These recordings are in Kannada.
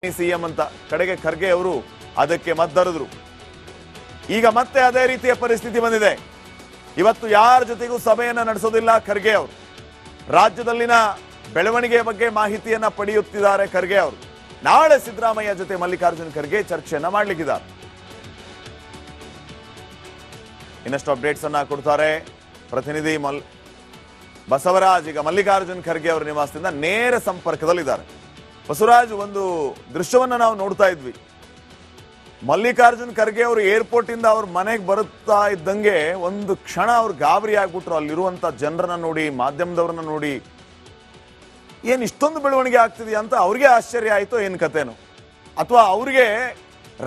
ಸಿಎಂ ಅಂತ ಕಡೆಗೆ ಖರ್ಗೆ ಅವರು ಅದಕ್ಕೆ ಮದ್ದರಿದ್ರು. ಈಗ ಮತ್ತೆ ಅದೇ ರೀತಿಯ ಪರಿಸ್ಥಿತಿ ಬಂದಿದೆ. ಇವತ್ತು ಯಾರ ಜೊತೆಗೂ ಸಭೆಯನ್ನ ನಡೆಸೋದಿಲ್ಲ ಖರ್ಗೆ ಅವರು. ರಾಜ್ಯದಲ್ಲಿನ ಬೆಳವಣಿಗೆ ಬಗ್ಗೆ ಮಾಹಿತಿಯನ್ನ ಪಡೆಯುತ್ತಿದ್ದಾರೆ ಖರ್ಗೆ ಅವರು. ನಾಳೆ ಸಿದ್ದರಾಮಯ್ಯ ಜೊತೆ ಮಲ್ಲಿಕಾರ್ಜುನ್ ಖರ್ಗೆ ಚರ್ಚೆಯನ್ನ ಮಾಡಲಿಕ್ಕಿದ್ದಾರೆ. ಇನ್ನಷ್ಟು ಅಪ್ಡೇಟ್ಸ್ ಅನ್ನ ಕೊಡ್ತಾರೆ ಪ್ರತಿನಿಧಿ ಬಸವರಾಜ್. ಈಗ ಮಲ್ಲಿಕಾರ್ಜುನ್ ಖರ್ಗೆ ಅವರ ನಿವಾಸದಿಂದ ನೇರ ಸಂಪರ್ಕದಲ್ಲಿದ್ದಾರೆ. ಬಸವರಾಜ್, ಒಂದು ದೃಶ್ಯವನ್ನ ನಾವು ನೋಡ್ತಾ ಇದ್ವಿ. ಮಲ್ಲಿಕಾರ್ಜುನ್ ಖರ್ಗೆ ಅವರು ಏರ್ಪೋರ್ಟ್ ಇಂದ ಅವ್ರ ಮನೆಗೆ ಬರುತ್ತಾ ಇದ್ದಂಗೆ ಒಂದು ಕ್ಷಣ ಅವ್ರು ಗಾಬರಿ ಆಗ್ಬಿಟ್ರು. ಅಲ್ಲಿರುವಂತ ಜನರನ್ನ ನೋಡಿ, ಮಾಧ್ಯಮದವ್ರನ್ನ ನೋಡಿ, ಏನ್ ಇಷ್ಟೊಂದು ಬೆಳವಣಿಗೆ ಆಗ್ತಿದೆ ಅಂತ ಅವ್ರಿಗೆ ಆಶ್ಚರ್ಯ ಆಯ್ತು. ಏನ್ ಕಥೆನು, ಅಥವಾ ಅವ್ರಿಗೆ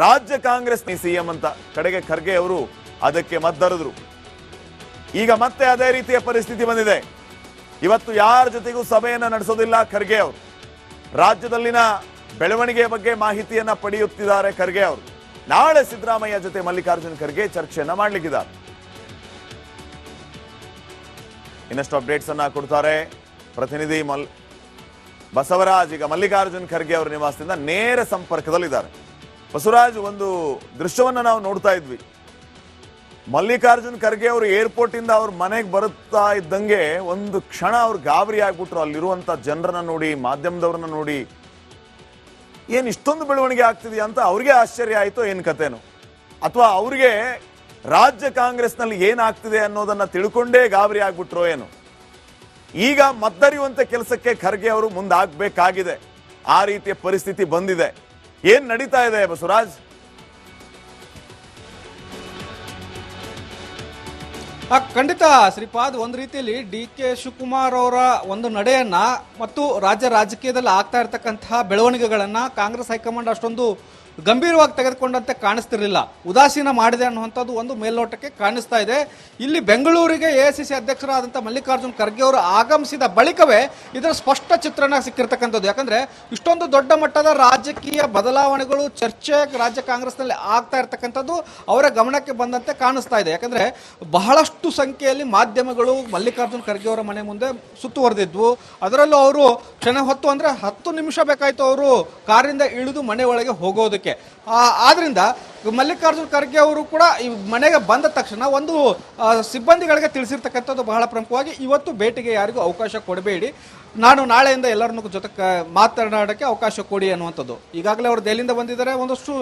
ರಾಜ್ಯ ಕಾಂಗ್ರೆಸ್ ಸಿಎಂ ಅಂತ ಕಡೆಗೆ ಖರ್ಗೆ ಅವರು ಅದಕ್ಕೆ ಮದ್ದರಿದ್ರು. ಈಗ ಮತ್ತೆ ಅದೇ ರೀತಿಯ ಪರಿಸ್ಥಿತಿ ಬಂದಿದೆ. ಇವತ್ತು ಯಾರ ಜೊತೆಗೂ ಸಭೆಯನ್ನ ನಡೆಸೋದಿಲ್ಲ ಖರ್ಗೆ ಅವರು. ರಾಜ್ಯದಲ್ಲಿನ ಬೆಳವಣಿಗೆ ಬಗ್ಗೆ ಮಾಹಿತಿಯನ್ನ ಪಡೆಯುತ್ತಿದ್ದಾರೆ ಖರ್ಗೆ ಅವರು. ನಾಳೆ ಸಿದ್ದರಾಮಯ್ಯ ಜೊತೆ ಮಲ್ಲಿಕಾರ್ಜುನ್ ಖರ್ಗೆ ಚರ್ಚೆಯನ್ನ ಮಾಡಲಿಕ್ಕಿದ್ದಾರೆ. ಇನ್ನಷ್ಟು ಅಪ್ಡೇಟ್ಸ್ ಅನ್ನ ಕೊಡ್ತಾರೆ ಪ್ರತಿನಿಧಿ ಬಸವರಾಜ್. ಈಗ ಮಲ್ಲಿಕಾರ್ಜುನ್ ಖರ್ಗೆ ಅವರ ನಿವಾಸದಿಂದ ನೇರ ಸಂಪರ್ಕದಲ್ಲಿದ್ದಾರೆ. ಬಸವರಾಜ್, ಒಂದು ದೃಶ್ಯವನ್ನ ನಾವು ನೋಡ್ತಾ ಇದ್ವಿ. ಮಲ್ಲಿಕಾರ್ಜುನ್ ಖರ್ಗೆ ಅವರು ಏರ್ಪೋರ್ಟ್ ಇಂದ ಅವ್ರ ಮನೆಗೆ ಬರುತ್ತಾ ಇದ್ದಂಗೆ ಒಂದು ಕ್ಷಣ ಅವ್ರು ಗಾಬರಿ ಆಗ್ಬಿಟ್ರು. ಅಲ್ಲಿರುವಂತ ಜನರನ್ನ ನೋಡಿ, ಮಾಧ್ಯಮದವ್ರನ್ನ ನೋಡಿ, ಏನ್ ಇಷ್ಟೊಂದು ಬೆಳವಣಿಗೆ ಆಗ್ತಿದೆ ಅಂತ ಅವ್ರಿಗೆ ಆಶ್ಚರ್ಯ ಆಯ್ತು. ಏನ್ ಕಥೆನು, ಅಥವಾ ಅವ್ರಿಗೆ ರಾಜ್ಯ ಕಾಂಗ್ರೆಸ್ನಲ್ಲಿ ಏನಾಗ್ತಿದೆ ಅನ್ನೋದನ್ನ ತಿಳ್ಕೊಂಡೇ ಗಾಬರಿ ಆಗ್ಬಿಟ್ರೋ ಏನು. ಈಗ ಮದ್ದರಿಯುವಂತ ಕೆಲಸಕ್ಕೆ ಖರ್ಗೆ ಅವರು ಮುಂದಾಗಬೇಕಾಗಿದೆ. ಆ ರೀತಿಯ ಪರಿಸ್ಥಿತಿ ಬಂದಿದೆ. ಏನ್ ನಡೀತಾ ಇದೆ ಬಸವರಾಜ್? ಖಂಡಿತ ಶ್ರೀಪಾದ್, ಒಂದು ರೀತಿಯಲ್ಲಿ ಡಿ.ಕೆ. ಶಿವಕುಮಾರ್ ಅವರ ಒಂದು ನಡೆಯನ್ನ ಮತ್ತು ರಾಜ್ಯ ರಾಜಕೀಯದಲ್ಲಿ ಆಗ್ತಾ ಇರತಕ್ಕಂತಹ ಬೆಳವಣಿಗೆಗಳನ್ನ ಕಾಂಗ್ರೆಸ್ ಹೈಕಮಾಂಡ್ ಅಷ್ಟೊಂದು ಗಂಭೀರವಾಗಿ ತೆಗೆದುಕೊಂಡಂತೆ ಕಾಣಿಸ್ತಿರ್ಲಿಲ್ಲ. ಉದಾಸೀನ ಮಾಡಿದೆ ಅನ್ನುವಂಥದ್ದು ಒಂದು ಮೇಲ್ನೋಟಕ್ಕೆ ಕಾಣಿಸ್ತಾ ಇದೆ. ಇಲ್ಲಿ ಬೆಂಗಳೂರಿಗೆ ಎಐಸಿಸಿ ಅಧ್ಯಕ್ಷರಾದಂಥ ಮಲ್ಲಿಕಾರ್ಜುನ್ ಖರ್ಗೆ ಅವರು ಆಗಮಿಸಿದ ಬಳಿಕವೇ ಇದರ ಸ್ಪಷ್ಟ ಚಿತ್ರಣ ಸಿಕ್ಕಿರ್ತಕ್ಕಂಥದ್ದು. ಯಾಕಂದ್ರೆ ಇಷ್ಟೊಂದು ದೊಡ್ಡ ಮಟ್ಟದ ರಾಜಕೀಯ ಬದಲಾವಣೆಗಳು ಚರ್ಚೆ ರಾಜ್ಯ ಕಾಂಗ್ರೆಸ್ನಲ್ಲಿ ಆಗ್ತಾ ಇರ್ತಕ್ಕಂಥದ್ದು ಅವರ ಗಮನಕ್ಕೆ ಬಂದಂತೆ ಕಾಣಿಸ್ತಾ ಇದೆ. ಯಾಕಂದ್ರೆ ಬಹಳಷ್ಟು ಸಂಖ್ಯೆಯಲ್ಲಿ ಮಾಧ್ಯಮಗಳು ಮಲ್ಲಿಕಾರ್ಜುನ್ ಖರ್ಗೆ ಅವರ ಮನೆ ಮುಂದೆ ಸುತ್ತುವರೆದಿದ್ವು. ಅದರಲ್ಲೂ ಅವರು ಕ್ಷಣ ಹೊತ್ತು ಅಂದ್ರೆ 10 ನಿಮಿಷ ಬೇಕಾಯ್ತು ಅವರು ಕಾರಿಂದ ಇಳಿದು ಮನೆ ಒಳಗೆ ಹೋಗೋದಕ್ಕೆ. ಆದ್ರಿಂದ ಮಲ್ಲಿಕಾರ್ಜುನ್ ಖರ್ಗೆ ಅವರು ಕೂಡ ಈ ಮನೆಗೆ ಬಂದ ತಕ್ಷಣ ಒಂದು ಸಿಬ್ಬಂದಿಗಳಿಗೆ ತಿಳಿಸಿರ್ತಕ್ಕಂಥದ್ದು ಬಹಳ ಪ್ರಮುಖವಾಗಿ, ಇವತ್ತು ಭೇಟಿಗೆ ಯಾರಿಗೂ ಅವಕಾಶ ಕೊಡಬೇಡಿ, ನಾನು ನಾಳೆಯಿಂದ ಎಲ್ಲರನ್ನೂ ಜೊತೆ ಮಾತನಾಡೋಕ್ಕೆ ಅವಕಾಶ ಕೊಡಿ ಅನ್ನುವಂಥದ್ದು. ಈಗಾಗಲೇ ಅವರು ದೆಹಲಿಯಿಂದ ಬಂದಿದ್ದಾರೆ. ಒಂದಷ್ಟು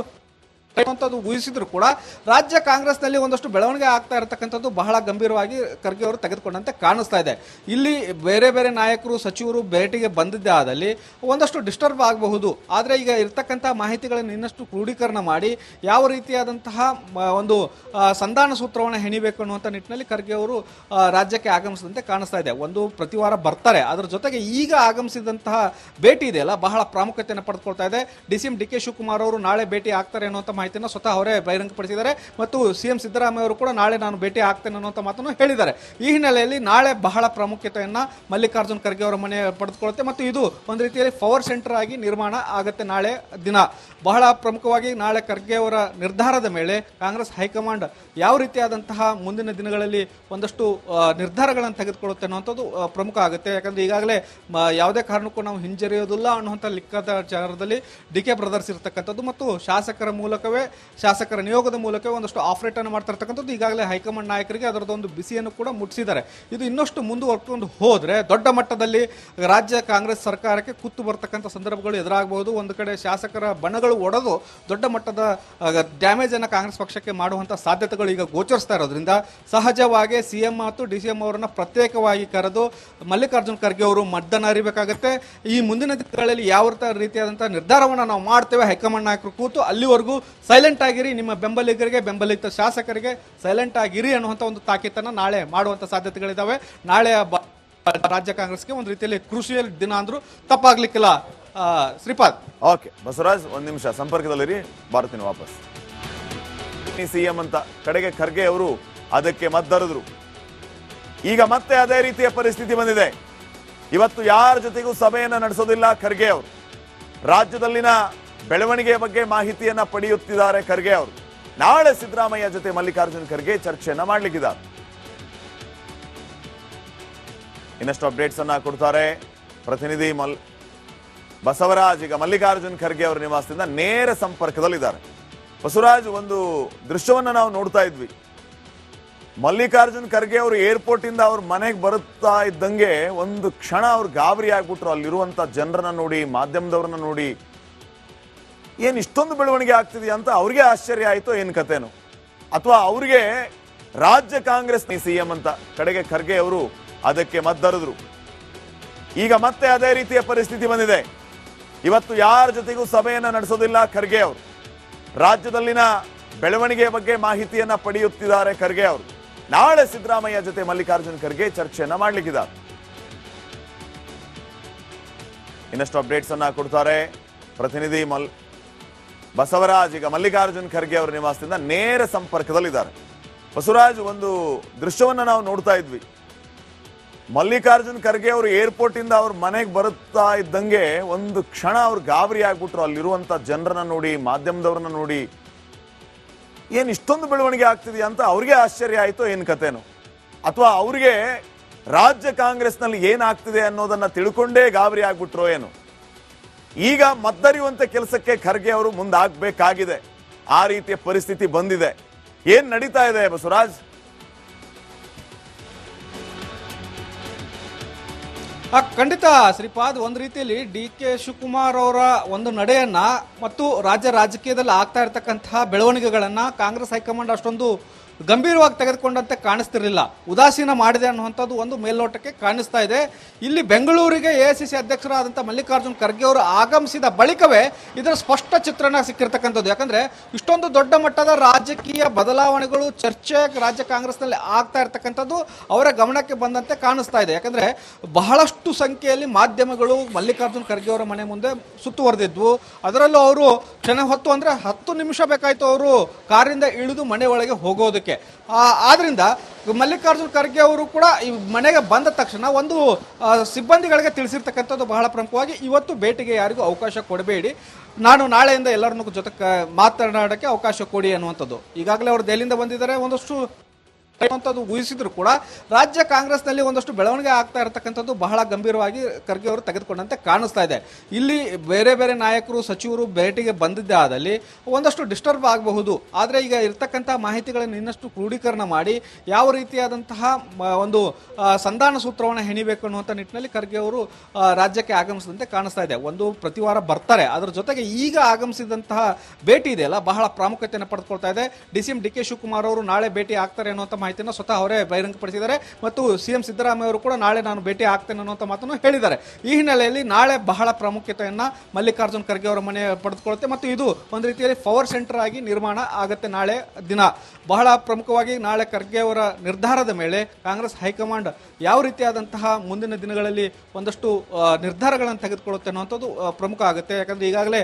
ಊಹಿಸಿದ್ರು ಕೂಡ ರಾಜ್ಯ ಕಾಂಗ್ರೆಸ್ನಲ್ಲಿ ಒಂದಷ್ಟು ಬೆಳವಣಿಗೆ ಆಗ್ತಾ ಇರತಕ್ಕಂಥದ್ದು ಬಹಳ ಗಂಭೀರವಾಗಿ ಖರ್ಗೆ ಅವರು ತೆಗೆದುಕೊಂಡಂತೆ ಕಾಣಿಸ್ತಾ ಇದೆ. ಇಲ್ಲಿ ಬೇರೆ ಬೇರೆ ನಾಯಕರು, ಸಚಿವರು ಭೇಟಿಗೆ ಬಂದಿದ್ದೇ ಆದಲ್ಲಿ ಒಂದಷ್ಟು ಡಿಸ್ಟರ್ಬ್ ಆಗಬಹುದು. ಆದರೆ ಈಗ ಇರ್ತಕ್ಕಂಥ ಮಾಹಿತಿಗಳನ್ನು ಇನ್ನಷ್ಟು ಕ್ರೋಢೀಕರಣ ಮಾಡಿ ಯಾವ ರೀತಿಯಾದಂತಹ ಒಂದು ಸಂಧಾನ ಸೂತ್ರವನ್ನು ಹೆಣಿಬೇಕು ಅನ್ನುವಂಥ ನಿಟ್ಟಿನಲ್ಲಿ ಖರ್ಗೆ ಅವರು ರಾಜ್ಯಕ್ಕೆ ಆಗಮಿಸಿದಂತೆ ಕಾಣಿಸ್ತಾ ಇದೆ. ಒಂದು ಪ್ರತಿ ವಾರ ಬರ್ತಾರೆ, ಅದರ ಜೊತೆಗೆ ಈಗ ಆಗಮಿಸಿದಂತಹ ಭೇಟಿ ಇದೆಯಲ್ಲ ಬಹಳ ಪ್ರಾಮುಖ್ಯತೆಯನ್ನು ಪಡೆದುಕೊಳ್ತಾ ಇದೆ. ಡಿ.ಸಿ.ಎಂ ಡಿ.ಕೆ. ಶಿವಕುಮಾರ್ ಅವರು ನಾಳೆ ಭೇಟಿ ಆಗ್ತಾರೆ ಅನ್ನುವಂಥ ಮಾಹಿತಿಯನ್ನು ಸ್ವತಃ ಅವರೇ ಬಹಿರಂಗಪಡಿಸಿದ್ದಾರೆ. ಮತ್ತು ಸಿಎಂ ಸಿದ್ದರಾಮಯ್ಯ ಅವರು ಕೂಡ ನಾಳೆ ನಾನು ಭೇಟಿ ಆಗ್ತೇನೆ ಅನ್ನುವಂಥ ಮಾತನ್ನು ಹೇಳಿದ್ದಾರೆ. ಈ ಹಿನ್ನೆಲೆಯಲ್ಲಿ ನಾಳೆ ಬಹಳ ಪ್ರಾಮುಖ್ಯತೆಯನ್ನ ಮಲ್ಲಿಕಾರ್ಜುನ್ ಖರ್ಗೆ ಅವರ ಮನೆ ಪಡೆದುಕೊಳ್ಳುತ್ತೆ ಮತ್ತು ಇದು ಒಂದು ರೀತಿಯಲ್ಲಿ ಪವರ್ ಸೆಂಟರ್ ಆಗಿ ನಿರ್ಮಾಣ ಆಗುತ್ತೆ ನಾಳೆ ದಿನ. ಬಹಳ ಪ್ರಮುಖವಾಗಿ ನಾಳೆ ಖರ್ಗೆ ಅವರ ನಿರ್ಧಾರದ ಮೇಲೆ ಕಾಂಗ್ರೆಸ್ ಹೈಕಮಾಂಡ್ ಯಾವ ರೀತಿಯಾದಂತಹ ಮುಂದಿನ ದಿನಗಳಲ್ಲಿ ಒಂದಷ್ಟು ನಿರ್ಧಾರಗಳನ್ನು ತೆಗೆದುಕೊಳ್ಳುತ್ತೆ ಅನ್ನುವಂಥದ್ದು ಪ್ರಮುಖ ಆಗುತ್ತೆ. ಯಾಕಂದ್ರೆ ಈಗಾಗಲೇ ಯಾವುದೇ ಕಾರಣಕ್ಕೂ ನಾವು ಹಿಂಜರಿಯೋದಿಲ್ಲ ಅನ್ನುವಂಥ ಲೆಕ್ಕಾಚಾರದಲ್ಲಿ ಡಿ.ಕೆ. ಬ್ರದರ್ಸ್ ಇರತಕ್ಕಂಥದ್ದು ಮತ್ತು ಶಾಸಕರ ನಿಯೋಗದ ಮೂಲಕವೇ ಒಂದಷ್ಟು ಆಪರೇಟ್ ಅನ್ನು ಮಾಡ್ತಾ ಇರ್ತಕ್ಕಂಥದ್ದು ಈಗಾಗಲೇ ಹೈಕಮಾಂಡ್ ನಾಯಕರಿಗೆ ಅದರದೊಂದು ಬಿಸಿಯನ್ನು ಕೂಡ ಮುಟ್ಟಿಸಿದ್ದಾರೆ. ಇದು ಇನ್ನಷ್ಟು ಮುಂದುವರ್ಕೊಂಡು ಹೋದ್ರೆ ದೊಡ್ಡ ಮಟ್ಟದಲ್ಲಿ ರಾಜ್ಯ ಕಾಂಗ್ರೆಸ್ ಸರ್ಕಾರಕ್ಕೆ ಕುತ್ತು ಬರ್ತಕ್ಕಂಥ ಸಂದರ್ಭಗಳು ಎದುರಾಗಬಹುದು. ಒಂದು ಕಡೆ ಶಾಸಕರ ಬಣಗಳು ಒಡೆದು ದೊಡ್ಡ ಮಟ್ಟದ ಡ್ಯಾಮೇಜ್ ಅನ್ನು ಕಾಂಗ್ರೆಸ್ ಪಕ್ಷಕ್ಕೆ ಮಾಡುವಂತಹ ಸಾಧ್ಯತೆಗಳು ಈಗ ಗೋಚರಿಸ್ತಾ ಇರೋದ್ರಿಂದ ಸಹಜವಾಗಿ ಸಿಎಂ ಮತ್ತು ಡಿ.ಸಿ.ಎಂ ಅವರನ್ನ ಪ್ರತ್ಯೇಕವಾಗಿ ಕರೆದು ಮಲ್ಲಿಕಾರ್ಜುನ್ ಖರ್ಗೆ ಅವರು ಮದ್ದನ್ನು ಅರಿಬೇಕಾಗುತ್ತೆ. ಈ ಮುಂದಿನ ದಿನಗಳಲ್ಲಿ ಯಾವ ರೀತಿಯಾದಂತಹ ನಿರ್ಧಾರವನ್ನು ನಾವು ಮಾಡ್ತೇವೆ, ಹೈಕಮಾಂಡ್ ನಾಯಕರು ಕೂತು ಅಲ್ಲಿವರೆಗೂ ಸೈಲೆಂಟ್ ಆಗಿರಿ, ನಿಮ್ಮ ಬೆಂಬಲಿಗರಿಗೆ, ಬೆಂಬಲಿತ ಶಾಸಕರಿಗೆ ಸೈಲೆಂಟ್ ಆಗಿರಿ ಅನ್ನುವಂಥ ಒಂದು ತಾಕೀತನ್ನು ನಾಳೆ ಮಾಡುವಂಥ ಸಾಧ್ಯತೆಗಳಿದ್ದಾವೆ. ನಾಳೆ ರಾಜ್ಯ ಕಾಂಗ್ರೆಸ್ಗೆ ಒಂದು ರೀತಿಯಲ್ಲಿ ಕ್ರೂಷಿಯಲ್ ದಿನ ಅಂದ್ರೂ ತಪ್ಪಾಗ್ಲಿಕ್ಕಿಲ್ಲ. ಶ್ರೀಪಾದ್. ಓಕೆ ಬಸವರಾಜ್, ಒಂದ್ ನಿಮಿಷ ಸಂಪರ್ಕದಲ್ಲಿರಿ, ಬರ್ತೀನಿ ವಾಪಸ್. ಸಿಎಂ ಅಂತ ಕಡೆಗೆ ಖರ್ಗೆ ಅವರು ಅದಕ್ಕೆ ಮದ್ದರಿದ್ರು. ಈಗ ಮತ್ತೆ ಅದೇ ರೀತಿಯ ಪರಿಸ್ಥಿತಿ ಬಂದಿದೆ. ಇವತ್ತು ಯಾರ ಜೊತೆಗೂ ಸಭೆಯನ್ನ ನಡೆಸೋದಿಲ್ಲ ಖರ್ಗೆ ಅವರು. ರಾಜ್ಯದಲ್ಲಿನ ಬೆಳವಣಿಗೆ ಬಗ್ಗೆ ಮಾಹಿತಿಯನ್ನ ಪಡೆಯುತ್ತಿದ್ದಾರೆ ಖರ್ಗೆ ಅವರು. ನಾಳೆ ಸಿದ್ದರಾಮಯ್ಯ ಜೊತೆ ಮಲ್ಲಿಕಾರ್ಜುನ್ ಖರ್ಗೆ ಚರ್ಚೆಯನ್ನ ಮಾಡಲಿಕ್ಕಿದ್ದಾರೆ. ಇನ್ನಷ್ಟು ಅಪ್ಡೇಟ್ಸ್ ಅನ್ನ ಕೊಡ್ತಾರೆ ಪ್ರತಿನಿಧಿ ಬಸವರಾಜ್ ಈಗ ಮಲ್ಲಿಕಾರ್ಜುನ್ ಖರ್ಗೆ ಅವರ ನಿವಾಸದಿಂದ ನೇರ ಸಂಪರ್ಕದಲ್ಲಿದ್ದಾರೆ. ಬಸವರಾಜ್, ಒಂದು ದೃಶ್ಯವನ್ನ ನಾವು ನೋಡ್ತಾ ಇದ್ವಿ. ಮಲ್ಲಿಕಾರ್ಜುನ್ ಖರ್ಗೆ ಅವರು ಏರ್ಪೋರ್ಟ್ ಇಂದ ಅವ್ರ ಮನೆಗೆ ಬರುತ್ತಾ ಇದ್ದಂಗೆ ಒಂದು ಕ್ಷಣ ಅವ್ರು ಗಾಬರಿ ಆಗ್ಬಿಟ್ರು. ಅಲ್ಲಿರುವಂತ ಜನರನ್ನ ನೋಡಿ, ಮಾಧ್ಯಮದವ್ರನ್ನ ನೋಡಿ, ಏನ್ ಇಷ್ಟೊಂದು ಬೆಳವಣಿಗೆ ಆಗ್ತಿದೆಯಾ ಅಂತ ಅವ್ರಿಗೆ ಆಶ್ಚರ್ಯ ಆಯ್ತು. ಏನ್ ಕಥೆನು, ಅಥವಾ ಅವ್ರಿಗೆ ರಾಜ್ಯ ಕಾಂಗ್ರೆಸ್ ಸಿಎಂ ಅಂತ ಕಡೆಗೆ ಖರ್ಗೆ ಅವರು ಅದಕ್ಕೆ ಮದ್ದರಿದ್ರು. ಈಗ ಮತ್ತೆ ಅದೇ ರೀತಿಯ ಪರಿಸ್ಥಿತಿ ಬಂದಿದೆ. ಇವತ್ತು ಯಾರ ಜೊತೆಗೂ ಸಭೆಯನ್ನ ನಡೆಸೋದಿಲ್ಲ ಖರ್ಗೆ ಅವರು. ರಾಜ್ಯದಲ್ಲಿನ ಬೆಳವಣಿಗೆಯ ಬಗ್ಗೆ ಮಾಹಿತಿಯನ್ನ ಪಡೆಯುತ್ತಿದ್ದಾರೆ ಖರ್ಗೆ ಅವರು. ನಾಳೆ ಸಿದ್ದರಾಮಯ್ಯ ಜೊತೆ ಮಲ್ಲಿಕಾರ್ಜುನ್ ಖರ್ಗೆ ಚರ್ಚೆಯನ್ನ ಮಾಡ್ಲಿಕ್ಕಿದ್ದಾರೆ. ಇನ್ನಷ್ಟು ಅಪ್ಡೇಟ್ಸ್ ಅನ್ನ ಕೊಡ್ತಾರೆ ಪ್ರತಿನಿಧಿ ಬಸವರಾಜ್ ಈಗ ಮಲ್ಲಿಕಾರ್ಜುನ್ ಖರ್ಗೆ ಅವರ ನಿವಾಸದಿಂದ ನೇರ ಸಂಪರ್ಕದಲ್ಲಿದ್ದಾರೆ. ಬಸವರಾಜ್, ಒಂದು ದೃಶ್ಯವನ್ನ ನಾವು ನೋಡ್ತಾ ಇದ್ವಿ. ಮಲ್ಲಿಕಾರ್ಜುನ್ ಖರ್ಗೆ ಅವರು ಏರ್ಪೋರ್ಟ್ ಇಂದ ಅವ್ರ ಮನೆಗೆ ಬರುತ್ತಾ ಇದ್ದಂಗೆ ಒಂದು ಕ್ಷಣ ಅವ್ರು ಗಾಬರಿ ಆಗ್ಬಿಟ್ರು. ಅಲ್ಲಿರುವಂತ ಜನರನ್ನ ನೋಡಿ, ಮಾಧ್ಯಮದವ್ರನ್ನ ನೋಡಿ, ಏನ್ ಇಷ್ಟೊಂದು ಬೆಳವಣಿಗೆ ಆಗ್ತಿದೆಯಾ ಅಂತ ಅವ್ರಿಗೆ ಆಶ್ಚರ್ಯ ಆಯ್ತು. ಏನ್ ಕಥೆನು, ಅಥವಾ ಅವ್ರಿಗೆ ರಾಜ್ಯ ಕಾಂಗ್ರೆಸ್ನಲ್ಲಿ ಏನಾಗ್ತಿದೆ ಅನ್ನೋದನ್ನ ತಿಳ್ಕೊಂಡೇ ಗಾಬರಿ ಆಗ್ಬಿಟ್ರೋ ಏನು. ಈಗ ಮದ್ದರಿಯುವಂತ ಕೆಲಸಕ್ಕೆ ಖರ್ಗೆ ಅವರು ಮುಂದಾಗಬೇಕಾಗಿದೆ. ಆ ರೀತಿಯ ಪರಿಸ್ಥಿತಿ ಬಂದಿದೆ. ಏನ್ ನಡೀತಾ ಇದೆ ಬಸವರಾಜ್? ಖಂಡಿತ ಶ್ರೀಪಾದ್, ಒಂದು ರೀತಿಯಲ್ಲಿ ಡಿ.ಕೆ. ಶಿವಕುಮಾರ್ ಅವರ ಒಂದು ನಡೆಯನ್ನ ಮತ್ತು ರಾಜ್ಯ ರಾಜಕೀಯದಲ್ಲಿ ಆಗ್ತಾ ಇರತಕ್ಕಂತಹ ಬೆಳವಣಿಗೆಗಳನ್ನ ಕಾಂಗ್ರೆಸ್ ಹೈಕಮಾಂಡ್ ಅಷ್ಟೊಂದು ಗಂಭೀರವಾಗಿ ತೆಗೆದುಕೊಂಡಂತೆ ಕಾಣಿಸ್ತಿರಲಿಲ್ಲ. ಉದಾಸೀನ ಮಾಡಿದೆ ಅನ್ನುವಂಥದ್ದು ಒಂದು ಮೇಲ್ನೋಟಕ್ಕೆ ಕಾಣಿಸ್ತಾ ಇದೆ. ಇಲ್ಲಿ ಬೆಂಗಳೂರಿಗೆ ಎಐಸಿಸಿ ಅಧ್ಯಕ್ಷರಾದಂಥ ಮಲ್ಲಿಕಾರ್ಜುನ್ ಖರ್ಗೆ ಅವರು ಆಗಮಿಸಿದ ಬಳಿಕವೇ ಇದರ ಸ್ಪಷ್ಟ ಚಿತ್ರಣ ಸಿಕ್ಕಿರ್ತಕ್ಕಂಥದ್ದು. ಯಾಕಂದ್ರೆ ಇಷ್ಟೊಂದು ದೊಡ್ಡ ಮಟ್ಟದ ರಾಜಕೀಯ ಬದಲಾವಣೆಗಳು ಚರ್ಚೆ ರಾಜ್ಯ ಕಾಂಗ್ರೆಸ್ನಲ್ಲಿ ಆಗ್ತಾ ಇರ್ತಕ್ಕಂಥದ್ದು ಅವರ ಗಮನಕ್ಕೆ ಬಂದಂತೆ ಕಾಣಿಸ್ತಾ ಇದೆ. ಯಾಕಂದ್ರೆ ಬಹಳಷ್ಟು ಸಂಖ್ಯೆಯಲ್ಲಿ ಮಾಧ್ಯಮಗಳು ಮಲ್ಲಿಕಾರ್ಜುನ್ ಖರ್ಗೆ ಅವರ ಮನೆ ಮುಂದೆ ಸುತ್ತುವರೆದಿದ್ವು. ಅದರಲ್ಲೂ ಅವರು ಕ್ಷಣ ಹೊತ್ತು ಅಂದ್ರೆ 10 ನಿಮಿಷ ಬೇಕಾಯ್ತು ಅವರು ಕಾರಿಂದ ಇಳಿದು ಮನೆ ಒಳಗೆ ಹೋಗೋದಕ್ಕೆ. ಆದ್ರಿಂದ ಮಲ್ಲಿಕಾರ್ಜುನ್ ಖರ್ಗೆ ಅವರು ಕೂಡ ಈ ಮನೆಗೆ ಬಂದ ತಕ್ಷಣ ಒಂದು ಸಿಬ್ಬಂದಿಗಳಿಗೆ ತಿಳಿಸಿರ್ತಕ್ಕಂಥದ್ದು ಬಹಳ ಪ್ರಮುಖವಾಗಿ, ಇವತ್ತು ಭೇಟಿಗೆ ಯಾರಿಗೂ ಅವಕಾಶ ಕೊಡಬೇಡಿ, ನಾನು ನಾಳೆಯಿಂದ ಎಲ್ಲರನ್ನೂ ಜೊತೆ ಮಾತನಾಡೋಕ್ಕೆ ಅವಕಾಶ ಕೊಡಿ ಅನ್ನುವಂಥದ್ದು. ಈಗಾಗಲೇ ಅವರು ದೆಹಲಿಯಿಂದ ಬಂದಿದ್ದಾರೆ. ಒಂದಷ್ಟು ಊಹಿಸಿದ್ರು ಕೂಡ ರಾಜ್ಯ ಕಾಂಗ್ರೆಸ್ನಲ್ಲಿ ಒಂದಷ್ಟು ಬೆಳವಣಿಗೆ ಆಗ್ತಾ ಇರತಕ್ಕಂಥದ್ದು ಬಹಳ ಗಂಭೀರವಾಗಿ ಖರ್ಗೆ ಅವರು ತೆಗೆದುಕೊಂಡಂತೆ ಕಾಣಿಸ್ತಾ ಇದೆ. ಇಲ್ಲಿ ಬೇರೆ ಬೇರೆ ನಾಯಕರು, ಸಚಿವರು ಭೇಟಿಗೆ ಬಂದಿದ್ದಾದಲ್ಲಿ ಒಂದಷ್ಟು ಡಿಸ್ಟರ್ಬ್ ಆಗಬಹುದು. ಆದರೆ ಈಗ ಇರ್ತಕ್ಕಂಥ ಮಾಹಿತಿಗಳನ್ನು ಇನ್ನಷ್ಟು ಕ್ರೋಢೀಕರಣ ಮಾಡಿ ಯಾವ ರೀತಿಯಾದಂತಹ ಒಂದು ಸಂಧಾನ ಸೂತ್ರವನ್ನು ಹೆಣಿಬೇಕು ಅನ್ನುವಂಥ ನಿಟ್ಟಿನಲ್ಲಿ ಖರ್ಗೆ ಅವರು ರಾಜ್ಯಕ್ಕೆ ಆಗಮಿಸಿದಂತೆ ಕಾಣಿಸ್ತಾ ಇದೆ. ಒಂದು ಪ್ರತಿ ವಾರ ಬರ್ತಾರೆ, ಅದರ ಜೊತೆಗೆ ಈಗ ಆಗಮಿಸಿದಂತಹ ಭೇಟಿ ಇದೆಯಲ್ಲ ಬಹಳ ಪ್ರಾಮುಖ್ಯತೆಯನ್ನು ಪಡೆದುಕೊಳ್ತಾ ಇದೆ. ಡಿ.ಕೆ. ಶಿವಕುಮಾರ್ ಅವರು ನಾಳೆ ಭೇಟಿ ಆಗ್ತಾರೆ ಅನ್ನುವಂಥ ಮಾಹಿತಿಯನ್ನು ಸ್ವತಃ ಅವರೇ ಬಹಿರಂಗಪಡಿಸಿದ್ದಾರೆ. ಮತ್ತು ಸಿಎಂ ಸಿದ್ದರಾಮಯ್ಯ ಅವರು ಕೂಡ ನಾಳೆ ನಾನು ಭೇಟಿ ಆಗ್ತೇನೆ ಅನ್ನುವಂಥ ಮಾತನ್ನು ಹೇಳಿದ್ದಾರೆ. ಈ ಹಿನ್ನೆಲೆಯಲ್ಲಿ ನಾಳೆ ಬಹಳ ಪ್ರಾಮುಖ್ಯತೆಯನ್ನ ಮಲ್ಲಿಕಾರ್ಜುನ್ ಖರ್ಗೆ ಅವರ ಮನೆ ಪಡೆದುಕೊಳ್ಳುತ್ತೆ ಮತ್ತು ಇದು ಒಂದು ರೀತಿಯಲ್ಲಿ ಪವರ್ ಸೆಂಟರ್ ಆಗಿ ನಿರ್ಮಾಣ ಆಗುತ್ತೆ ನಾಳೆ ದಿನ. ಬಹಳ ಪ್ರಮುಖವಾಗಿ ನಾಳೆ ಖರ್ಗೆ ಅವರ ನಿರ್ಧಾರದ ಮೇಲೆ ಕಾಂಗ್ರೆಸ್ ಹೈಕಮಾಂಡ್ ಯಾವ ರೀತಿಯಾದಂತಹ ಮುಂದಿನ ದಿನಗಳಲ್ಲಿ ಒಂದಷ್ಟು ನಿರ್ಧಾರಗಳನ್ನು ತೆಗೆದುಕೊಳ್ಳುತ್ತೆ ಅನ್ನುವಂಥದ್ದು ಪ್ರಮುಖ ಆಗುತ್ತೆ. ಯಾಕಂದ್ರೆ ಈಗಾಗಲೇ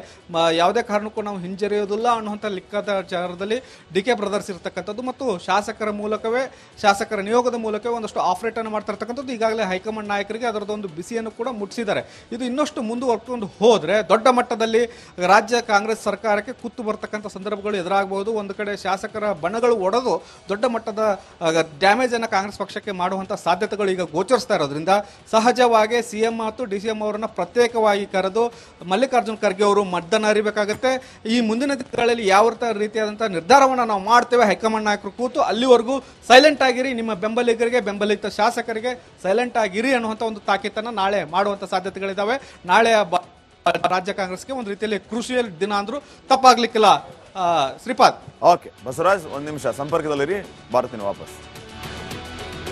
ಯಾವುದೇ ಕಾರಣಕ್ಕೂ ನಾವು ಹಿಂಜರಿಯೋದಿಲ್ಲ ಅನ್ನುವಂಥ ಲೆಕ್ಕಾಚಾರದಲ್ಲಿ ಡಿ.ಕೆ. ಬ್ರದರ್ಸ್ ಇರತಕ್ಕಂಥದ್ದು ಮತ್ತು ಶಾಸಕರ ಮೂಲಕವೇ, ಶಾಸಕರ ನಿಯೋಗದ ಮೂಲಕವೇ ಒಂದಷ್ಟು ಆಫರೇಟ್ ಅನ್ನು ಮಾಡ್ತಾ ಇರ್ತಕ್ಕಂಥದ್ದು ಈಗಾಗಲೇ ಹೈಕಮಾಂಡ್ ನಾಯಕರಿಗೆ ಅದರದೊಂದು ಬಿಸಿಯನ್ನು ಕೂಡ ಮುಟ್ಟಿಸಿದ್ದಾರೆ. ಇದು ಇನ್ನಷ್ಟು ಮುಂದುವರ್ಕೊಂಡು ಹೋದ್ರೆ ದೊಡ್ಡ ಮಟ್ಟದಲ್ಲಿ ರಾಜ್ಯ ಕಾಂಗ್ರೆಸ್ ಸರ್ಕಾರಕ್ಕೆ ಕುತ್ತು ಬರ್ತಕ್ಕಂಥ ಸಂದರ್ಭಗಳು ಎದುರಾಗಬಹುದು. ಒಂದು ಕಡೆ ಶಾಸಕರ ಬಣಗಳು ಒಡೆದು ದೊಡ್ಡ ಮಟ್ಟದ ಡ್ಯಾಮೇಜ್ ಅನ್ನು ಕಾಂಗ್ರೆಸ್ ಪಕ್ಷಕ್ಕೆ ಮಾಡುವಂಥ ಸಾಧ್ಯತೆಗಳು ಈಗ ಗೋಚರಿಸ್ತಾ ಇರೋದ್ರಿಂದ ಸಹಜವಾಗಿ ಸಿಎಂ ಮತ್ತು ಡಿ.ಸಿ.ಎಂ ಅವರನ್ನ ಪ್ರತ್ಯೇಕವಾಗಿ ಕರೆದು ಮಲ್ಲಿಕಾರ್ಜುನ್ ಖರ್ಗೆ ಅವರು ಮದ್ದನ್ನು ಅರಿಬೇಕಾಗುತ್ತೆ. ಈ ಮುಂದಿನ ದಿನಗಳಲ್ಲಿ ಯಾವ ರೀತಿಯಾದಂತಹ ನಿರ್ಧಾರವನ್ನು ನಾವು ಮಾಡ್ತೇವೆ, ಹೈಕಮಾಂಡ್ ನಾಯಕರು ಕೂತು ಅಲ್ಲಿವರೆಗೂ ಸೈಲೆಂಟ್ ಆಗಿರಿ, ನಿಮ್ಮ ಬೆಂಬಲಿಗರಿಗೆ, ಬೆಂಬಲಿತ ಶಾಸಕರಿಗೆ ಸೈಲೆಂಟ್ ಆಗಿರಿ ಅನ್ನುವಂಥ ಒಂದು ತಾಕೀತನ್ನು ನಾಳೆ ಮಾಡುವಂಥ ಸಾಧ್ಯತೆಗಳಿದ್ದಾವೆ. ನಾಳೆ ರಾಜ್ಯ ಕಾಂಗ್ರೆಸ್ಗೆ ಒಂದು ರೀತಿಯಲ್ಲಿ ಕ್ರೂಷಿಯಲ್ ದಿನ ಅಂದ್ರೂ ತಪ್ಪಾಗ್ಲಿಕ್ಕಿಲ್ಲ. ಶ್ರೀಪಾದ್. ಓಕೆ ಬಸವರಾಜ್, 1 ನಿಮಿಷ ಸಂಪರ್ಕದಲ್ಲಿರಿ, ಬರ್ತೀನಿ ವಾಪಸ್.